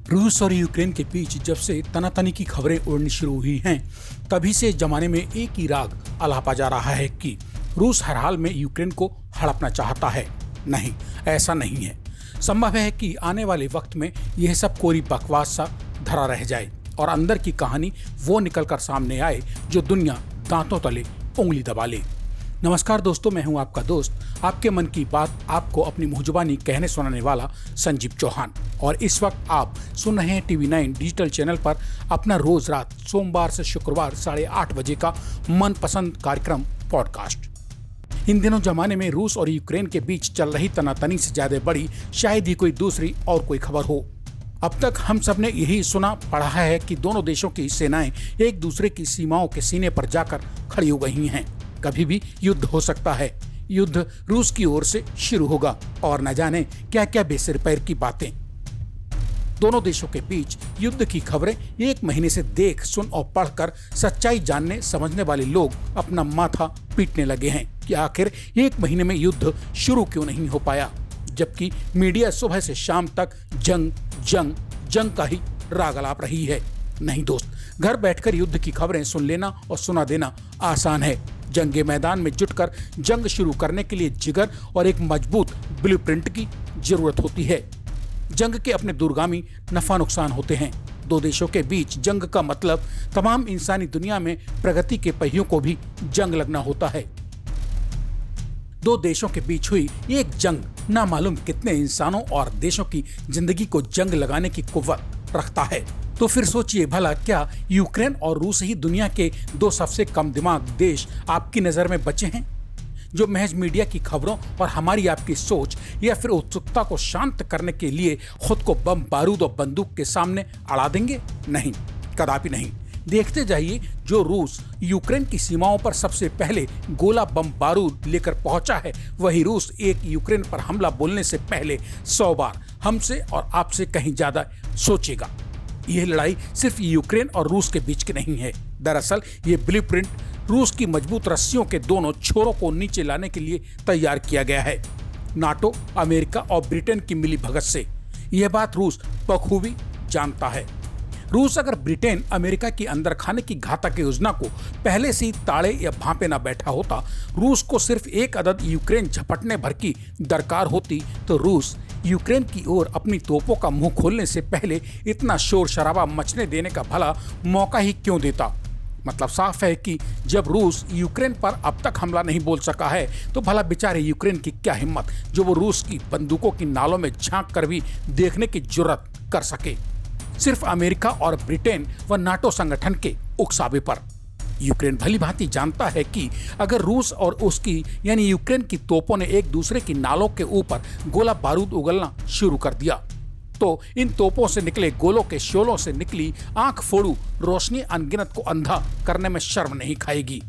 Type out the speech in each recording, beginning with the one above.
रूस और यूक्रेन के बीच जब से तनातनी की खबरें उड़नी शुरू हुई हैं, तभी से जमाने में एक ही राग अलापा जा रहा है कि रूस हर हाल में यूक्रेन को हड़पना चाहता है। नहीं, ऐसा नहीं है। संभव है कि आने वाले वक्त में यह सब कोरी बकवास सा धरा रह जाए और अंदर की कहानी वो निकलकर सामने आए जो दुनिया दांतों तले उंगली दबा ले। नमस्कार दोस्तों, मैं हूं आपका दोस्त, आपके मन की बात आपको अपनी मुंहजुबानी कहने सुनाने वाला संजीव चौहान। और इस वक्त आप सुन रहे हैं TV9 डिजिटल चैनल पर अपना रोज रात सोमवार से शुक्रवार 8:30 बजे का मनपसंद कार्यक्रम पॉडकास्ट। इन दिनों जमाने में रूस और यूक्रेन के बीच चल रही तनातनी से ज्यादा बड़ी शायद ही कोई दूसरी और कोई खबर हो। अब तक हम सब ने यही सुना पढ़ा है कि दोनों देशों की सेनाएं एक दूसरे की सीमाओं के सीने पर जाकर खड़ी हो गई हैं। कभी भी युद्ध हो सकता है। युद्ध रूस की ओर से शुरू होगा और न जाने क्या क्या बेसिर पैर की बातें। दोनों देशों के बीच युद्ध की खबरें एक महीने से देख सुन और पढ़कर सच्चाई जानने समझने वाले लोग अपना माथा पीटने लगे हैं कि आखिर एक महीने में युद्ध शुरू क्यों नहीं हो पाया, जबकि मीडिया सुबह से शाम तक जंग जंग जंग का ही राग अलाप रही है। नहीं दोस्त, घर बैठकर युद्ध की खबरें सुन लेना और सुना देना आसान है। जंग के मैदान में जुटकर जंग शुरू करने के लिए जिगर और एक मजबूत ब्लूप्रिंट की जरूरत होती है। जंग के अपने दूरगामी नफा नुकसान होते हैं। दो देशों के बीच जंग का मतलब तमाम इंसानी दुनिया में प्रगति के पहियों को भी जंग लगना होता है। दो देशों के बीच हुई एक जंग ना मालूम कितने इंसानों और देशों की जिंदगी को जंग लगाने की कुव्वत रखता है। तो फिर सोचिए भला, क्या यूक्रेन और रूस ही दुनिया के दो सबसे कम दिमाग देश आपकी नजर में बचे हैं, जो महज मीडिया की खबरों और हमारी आपकी सोच या फिर उत्सुकता को शांत करने के लिए खुद को बम बारूद और बंदूक के सामने अड़ा देंगे? नहीं, कदापि नहीं। देखते जाइए, जो रूस यूक्रेन की सीमाओं पर सबसे पहले गोला बम बारूद लेकर पहुंचा है, वही रूस एक यूक्रेन पर हमला बोलने से पहले 100 बार हमसे और आपसे कहीं ज्यादा सोचेगा। यह लड़ाई सिर्फ यूक्रेन और रूस के बीच की नहीं है। दरअसल ये ब्लूप्रिंट रूस की मजबूत रस्सियों के दोनों छोरों को नीचे लाने के लिए तैयार किया गया है। नाटो, अमेरिका और ब्रिटेन की मिलीभगत से यह बात रूस बखूबी जानता है। रूस अगर ब्रिटेन अमेरिका की अंदर खाने की घातक योजना को पहले से ही ताड़े या भांपे न बैठा होता, रूस को सिर्फ एक अदद यूक्रेन झपटने भर की दरकार होती, तो रूस यूक्रेन की ओर अपनी तोपों का मुंह खोलने से पहले इतना शोर शराबा मचने देने का भला मौका ही क्यों देता। मतलब साफ है कि जब रूस यूक्रेन पर अब तक हमला नहीं बोल सका है, तो भला बेचारे यूक्रेन की क्या हिम्मत जो वो रूस की बंदूकों की नालों में झांक कर भी देखने की जुर्रत कर सके, सिर्फ अमेरिका और ब्रिटेन व नाटो संगठन के उकसावे पर। यूक्रेन भली भांति जानता है कि अगर रूस और उसकी यानी यूक्रेन की तोपों ने एक दूसरे की नालों के ऊपर गोला बारूद उगलना शुरू कर दिया, तो इन तोपों से निकले गोलों के शोलों से निकली आंख फोड़ू रोशनी अनगिनत को अंधा करने में शर्म नहीं खाएगी।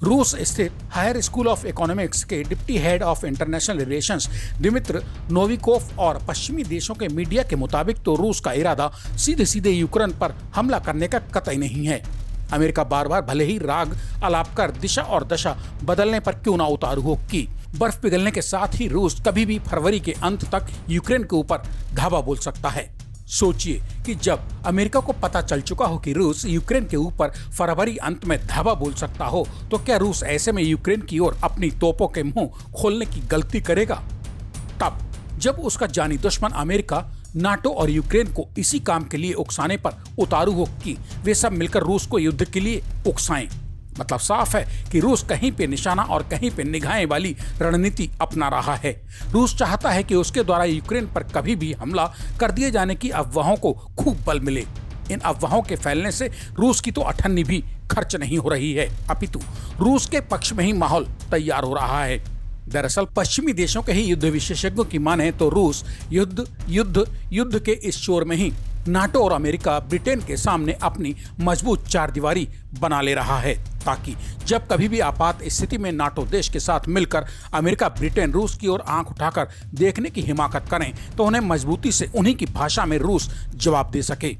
रूस स्थित हायर स्कूल ऑफ इकोनॉमिक्स के deputy head of international relations Dmitry Novikov और पश्चिमी देशों के मीडिया के मुताबिक तो रूस का इरादा सीधे सीधे यूक्रेन पर हमला करने का कतई नहीं है। अमेरिका बार बार भले ही राग अलाप कर दिशा और दशा बदलने पर क्यों ना उतारू हो कि बर्फ पिघलने के साथ ही रूस कभी भी फरवरी के अंत तक यूक्रेन के ऊपर धावा बोल सकता है। सोचिए कि जब अमेरिका को पता चल चुका हो कि रूस यूक्रेन के ऊपर फरवरी अंत में धावा बोल सकता हो, तो क्या रूस ऐसे में यूक्रेन की ओर अपनी तोपों के मुंह खोलने की गलती करेगा? तब जब उसका जानी दुश्मन अमेरिका नाटो और यूक्रेन को इसी काम के लिए उकसाने पर उतारू हो कि वे सब मिलकर रूस को युद्ध के लिए उकसाएं। मतलब साफ है कि रूस कहीं पे निशाना और कहीं पे निगाहें वाली रणनीति अपना रहा है। रूस चाहता है कि उसके द्वारा यूक्रेन पर कभी भी हमला कर दिए जाने की अफवाहों को खूब बल मिले। इन अफवाहों के फैलने से रूस की तो अठन्नी भी खर्च नहीं हो रही है, अपितु रूस के पक्ष में ही माहौल तैयार हो रहा है। दरअसल पश्चिमी देशों के ही युद्ध विशेषज्ञों की माने तो रूस युद्ध युद्ध युद्ध के इस शोर में ही नाटो और अमेरिका ब्रिटेन के सामने अपनी मजबूत चारदीवारी बना ले रहा है, ताकि जब कभी भी आपात स्थिति में नाटो देश के साथ मिलकर अमेरिका ब्रिटेन रूस की ओर आंख उठाकर देखने की हिमाकत करें, तो उन्हें मजबूती से उन्हीं की भाषा में रूस जवाब दे सके।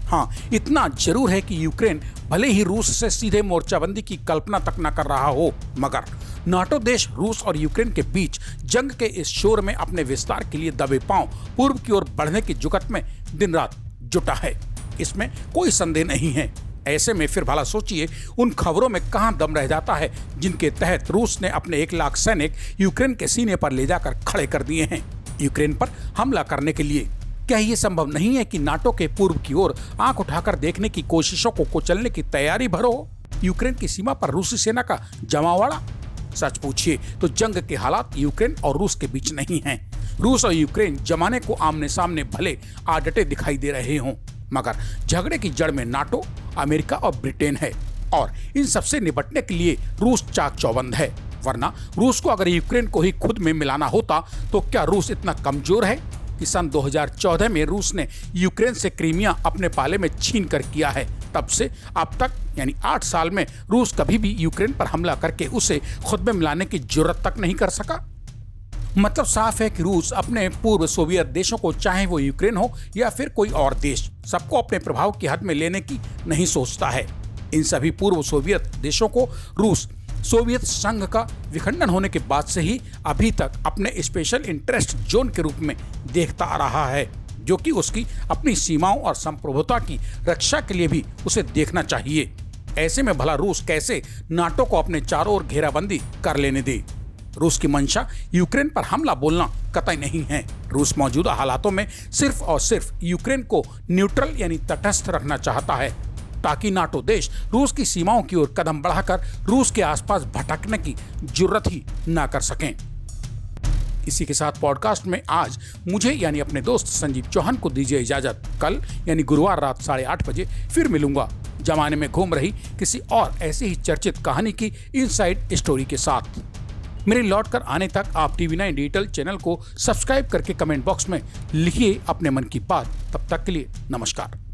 हाँ, इतना जरूर है कि यूक्रेन भले ही रूस से सीधे मोर्चाबंदी की कल्पना तक न कर रहा हो, मगर नाटो देश रूस और यूक्रेन के बीच जंग के इस शोर में अपने विस्तार के लिए दबे पांव पूर्व की ओर बढ़ने की जुगत में दिन रात जुटा है, इसमें कोई संदेह नहीं है। ऐसे में फिर भला सोचिए उन खबरों में कहां दम रह जाता है जिनके तहत रूस ने अपने 1 लाख सैनिक यूक्रेन के सीने पर ले जाकर खड़े कर दिए हैं यूक्रेन पर हमला करने के लिए। क्या ये संभव नहीं है कि नाटो के पूर्व की ओर आंख उठाकर देखने की कोशिशों को कुचलने की तैयारी भरो यूक्रेन की सीमा पर रूसी सेना का जमावड़ा? सच पूछिए तो जंग के हालात यूक्रेन और रूस के बीच नहीं हैं। रूस और यूक्रेन जमाने को आमने सामने भले आडटे दिखाई दे रहे हों, मगर झगड़े की जड़ में नाटो, अमेरिका और ब्रिटेन है और इन सबसे निपटने के लिए रूस चाक चौबंद है। वरना रूस को अगर यूक्रेन को ही खुद में मिलाना होता तो क्या रूस इतना कमजोर है कि सन 2014 में रूस ने यूक्रेन से क्रीमिया अपने पाले में छीन कर किया है। तब से अब तक यानी 8 साल में रूस कभी भी यूक्रेन पर हमला करके उसे खुद में मिलाने की जुर्रत तक नहीं कर सका। मतलब साफ है कि रूस अपने पूर्व सोवियत देशों को, चाहे वो यूक्रेन हो या फिर कोई और देश, सबको अपने प्रभाव की हद में लेने की नहीं सोचता है। इन सभी पूर्व सोवियत देशों को रूस सोवियत संघ का विखंडन होने के बाद से ही अभी तक अपने स्पेशल इंटरेस्ट जोन के रूप में देखता आ रहा है, जो कि उसकी अपनी सीमाओं और संप्रभुता की रक्षा के लिए भी उसे देखना चाहिए। ऐसे में भला रूस कैसे नाटो को अपने चारों ओर घेराबंदी कर लेने दे? रूस की मंशा यूक्रेन पर हमला बोलना कतई नहीं है। रूस मौजूदा हालातों में सिर्फ और सिर्फ यूक्रेन को न्यूट्रल यानी तटस्थ रखना चाहता है, ताकि नाटो देश रूस की सीमाओं की ओर कदम बढ़ाकर रूस के आसपास भटकने की जुर्रत ही ना कर सकें। इसी के साथ पॉडकास्ट में आज मुझे यानी अपने दोस्त संजीव चौहान को दीजिए इजाजत। कल यानी गुरुवार रात 8:30 बजे फिर मिलूंगा जमाने में घूम रही किसी और ऐसी ही चर्चित कहानी की इनसाइड स्टोरी के साथ। मेरे लौट कर आने तक आप TV9 डिजिटल चैनल को सब्सक्राइब करके कमेंट बॉक्स में लिखिए अपने मन की बात। तब तक के लिए नमस्कार।